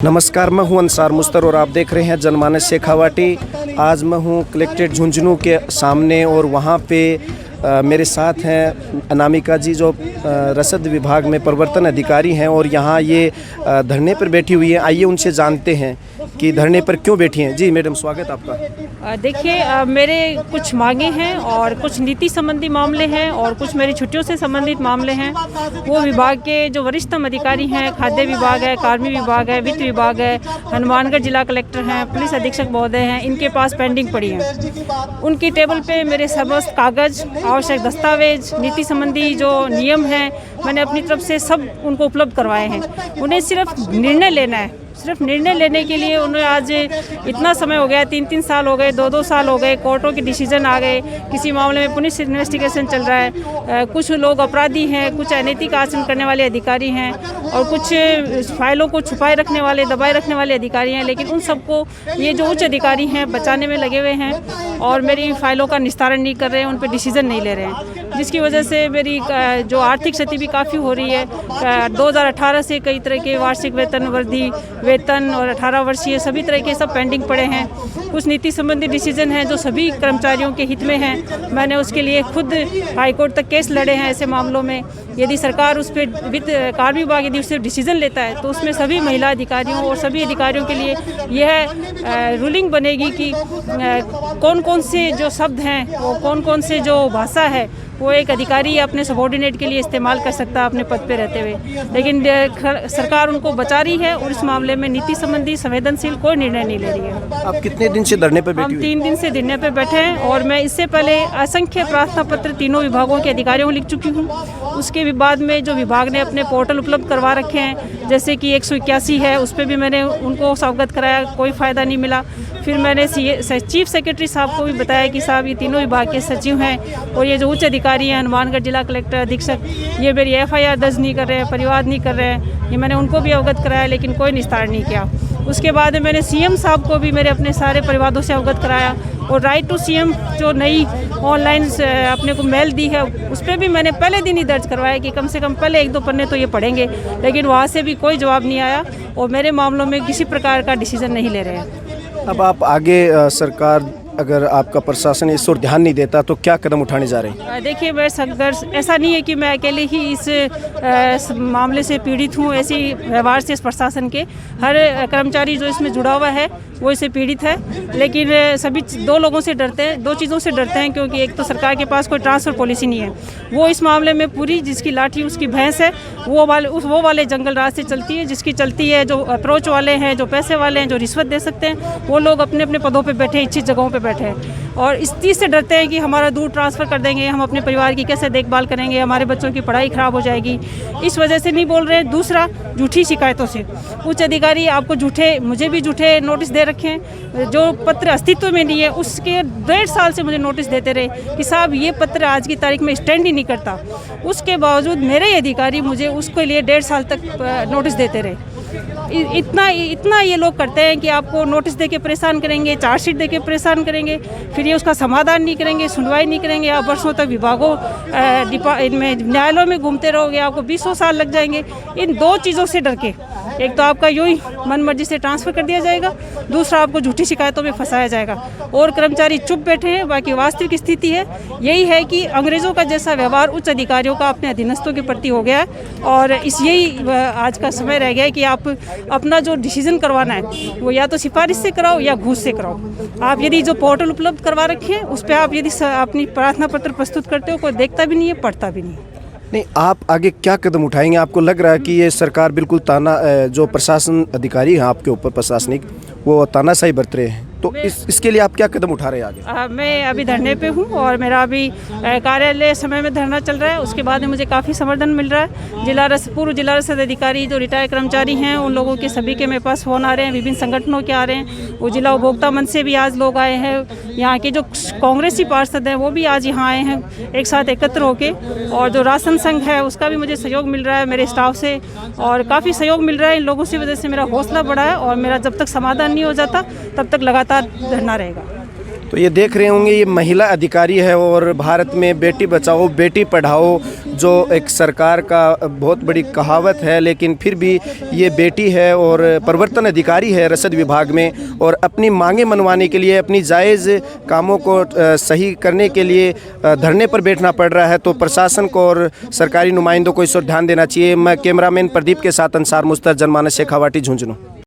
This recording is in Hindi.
नमस्कार, मैं हूं अंसार मुस्तर और आप देख रहे हैं जनमानस शेखावाटी। आज मैं हूं कलेक्ट्रेट झुंझुनू के सामने और वहां पे मेरे साथ हैं अनामिका जी जो रसद विभाग में प्रवर्तन अधिकारी हैं और यहां ये धरने पर बैठी हुई हैं। आइए उनसे जानते हैं कि धरने पर क्यों बैठी हैं। जी मैडम, स्वागत आपका। देखिए, मेरे कुछ मांगे हैं और कुछ नीति संबंधी मामले हैं और कुछ मेरी छुट्टियों से संबंधित मामले हैं। वो विभाग के जो वरिष्ठतम अधिकारी हैं, खाद्य विभाग है, कार्मिक विभाग है, वित्त विभाग है, हनुमानगढ़ जिला कलेक्टर हैं, पुलिस अधीक्षक महोदय हैं, इनके पास पेंडिंग पड़ी हैं। उनकी टेबल पे मेरे समस्त कागज़, आवश्यक दस्तावेज, नीति संबंधी जो नियम हैं, मैंने अपनी तरफ से सब उनको उपलब्ध करवाए हैं। उन्हें सिर्फ निर्णय लेना है। सिर्फ निर्णय लेने के लिए उन्हें आज इतना समय हो गया, 3-3 साल हो गए, 2-2 साल हो गए, कोर्टों के डिसीजन आ गए, किसी मामले में पुलिस इन्वेस्टिगेशन चल रहा है, कुछ लोग अपराधी हैं, कुछ अनैतिक आचरण करने वाले अधिकारी हैं और कुछ फाइलों को छुपाए रखने वाले, दबाए रखने वाले अधिकारी हैं। लेकिन उन सबको ये जो उच्च अधिकारी हैं बचाने में लगे हुए हैं और मेरी फाइलों का निस्तारण नहीं कर रहे हैं, उन पर डिसीजन नहीं ले रहे हैं, जिसकी वजह से मेरी जो आर्थिक क्षति भी काफ़ी हो रही है। 2018 से कई तरह के वार्षिक वेतन वृद्धि, वेतन और 18 वर्षीय सभी तरह के सब पेंडिंग पड़े हैं। कुछ नीति संबंधी डिसीजन हैं जो सभी कर्मचारियों के हित में हैं। मैंने उसके लिए खुद हाईकोर्ट तक केस लड़े हैं ऐसे मामलों में। यदि सरकार उस पर वित्त कार्य विभाग यदि उससे डिसीजन लेता है तो उसमें सभी महिला अधिकारियों और सभी अधिकारियों के लिए यह रूलिंग बनेगी कि कौन कौन से जो शब्द हैं, वो कौन कौन से जो भाषा है वो एक अधिकारी अपने सबॉर्डिनेट के लिए इस्तेमाल कर सकता है अपने पद पे रहते हुए। लेकिन सरकार उनको बचा रही है और इस मामले में नीति संबंधी संवेदनशील कोई निर्णय नहीं ले रही है। आप कितने दिन से धरने पर बैठी हुई? हम 3 दिन से धरने पर बैठे हैं और मैं इससे पहले असंख्य प्रार्थना पत्र तीनों विभागों के अधिकारियों को लिख चुकी हूँ। उसके बाद में जो विभाग ने अपने पोर्टल उपलब्ध करवा रखे हैं, जैसे कि 181 है, उस पर भी मैंने उनको अवगत कराया, कोई फ़ायदा नहीं मिला। फिर मैंने चीफ सेक्रेटरी साहब को भी बताया कि साहब ये तीनों विभाग के सचिव हैं और ये जो उच्च अधिकारी हैं, हनुमानगढ़ जिला कलेक्टर, अधीक्षक, ये मेरी FIR दर्ज नहीं कर रहे हैं, परिवाद नहीं कर रहे हैं। ये मैंने उनको भी अवगत कराया लेकिन कोई निस्तारण नहीं किया। उसके बाद मैंने CM साहब को भी मेरे अपने सारे परिवादों से अवगत कराया और राइट टू CM जो नई ऑनलाइन अपने को मेल दी है उस पर भी मैंने पहले दिन ही दर्ज करवाया कि कम से कम पहले 1-2 पन्ने तो ये पढ़ेंगे। लेकिन वहाँ से भी कोई जवाब नहीं आया और मेरे मामलों में किसी प्रकार का डिसीजन नहीं ले रहे हैं। अब आप आगे सरकार अगर आपका प्रशासन इस ओर ध्यान नहीं देता तो क्या कदम उठाने जा रहे हैं? देखिए, मैं संघर्ष, ऐसा नहीं है कि मैं अकेले ही इस मामले से पीड़ित हूँ। ऐसी व्यवहार से इस प्रशासन के हर कर्मचारी जो इसमें जुड़ा हुआ है वो इससे पीड़ित है। लेकिन सभी 2 लोगों से डरते हैं, 2 चीज़ों से डरते हैं, क्योंकि एक तो सरकार के पास कोई ट्रांसफ़र पॉलिसी नहीं है। वो इस मामले में पूरी जिसकी लाठी उसकी भैंस है, वो वाले जंगल राज से चलती है, जिसकी चलती है। जो अप्रोच वाले हैं, जो पैसे वाले हैं, जो रिश्वत दे सकते हैं, वो लोग अपने अपने पदों पर बैठे, इच्छित जगहों पर बैठे हैं और इस चीज़ से डरते हैं कि हमारा दूर ट्रांसफ़र कर देंगे, हम अपने परिवार की कैसे देखभाल करेंगे, हमारे बच्चों की पढ़ाई ख़राब हो जाएगी। इस वजह से नहीं बोल रहे हैं। दूसरा, झूठी शिकायतों से उच्च अधिकारी आपको मुझे भी झूठे नोटिस दे रखे हैं। जो पत्र अस्तित्व में नहीं है उसके 1.5 साल से मुझे नोटिस देते रहे कि साहब ये पत्र आज की तारीख में स्टैंड ही नहीं करता। उसके बावजूद मेरे ही अधिकारी मुझे उसके लिए 1.5 साल तक नोटिस देते रहे। इतना ये लोग करते हैं कि आपको नोटिस देके परेशान करेंगे, चार्जशीट देके परेशान करेंगे, फिर ये उसका समाधान नहीं करेंगे, सुनवाई नहीं करेंगे। आप वर्षों तक विभागों इनमें न्यायालयों में घूमते रहोगे, आपको 20 साल लग जाएंगे। इन 2 चीज़ों से डर के, एक तो आपका यूँ ही मन मर्जी से ट्रांसफ़र कर दिया जाएगा, दूसरा आपको झूठी शिकायतों में फंसाया जाएगा और कर्मचारी चुप बैठे हैं। बाकी वास्तविक स्थिति है यही है कि अंग्रेज़ों का जैसा व्यवहार उच्च अधिकारियों का अपने अधीनस्थों के प्रति हो गया है और यही आज का समय रह गया है कि आप अपना जो डिसीजन करवाना है वो या तो सिफारिश से कराओ या घूस से कराओ। आप यदि जो पोर्टल उपलब्ध करवा रखे हैं उस पर आप यदि अपनी प्रार्थना पत्र प्रस्तुत करते हो, कोई देखता भी नहीं है, पढ़ता भी नहीं है। नहीं, आप आगे क्या कदम उठाएंगे? आपको लग रहा है कि ये सरकार बिल्कुल जो प्रशासन अधिकारी हैं आपके ऊपर प्रशासनिक, वो तानाशाही बरत रहे हैं, तो इसके लिए आप क्या कदम उठा रहे हैं आगे? मैं अभी धरने पे हूँ और मेरा अभी कार्यालय समय में धरना चल रहा है। उसके बाद में मुझे काफ़ी समर्थन मिल रहा है। पूर्व जिला रसद अधिकारी जो रिटायर्ड कर्मचारी हैं उन लोगों के सभी के मेरे पास फ़ोन आ रहे हैं, विभिन्न संगठनों के आ रहे हैं। वो जिला उपभोक्ता मंच से भी आज लोग आए हैं, यहाँ के जो कांग्रेसी पार्षद हैं वो भी आज यहाँ आए हैं एक साथ एकत्र होकर। और जो राशन संघ है उसका भी मुझे सहयोग मिल रहा है मेरे स्टाफ से और काफ़ी सहयोग मिल रहा है इन लोगों से। वजह से मेरा हौसला बढ़ा है और मेरा जब तक समाधान नहीं हो जाता तब तक लगातार धरना रहेगा। तो ये देख रहे होंगे, ये महिला अधिकारी है और भारत में बेटी बचाओ बेटी पढ़ाओ जो एक सरकार का बहुत बड़ी कहावत है, लेकिन फिर भी ये बेटी है और प्रवर्तन अधिकारी है रसद विभाग में, और अपनी मांगें मनवाने के लिए, अपनी जायज़ कामों को सही करने के लिए धरने पर बैठना पड़ रहा है। तो प्रशासन को और सरकारी नुमाइंदों को इस पर ध्यान देना चाहिए। मैं कैमरामैन प्रदीप के साथ अंसार मुस्तर, जनमानस शेखावाटी, झुंझुनू।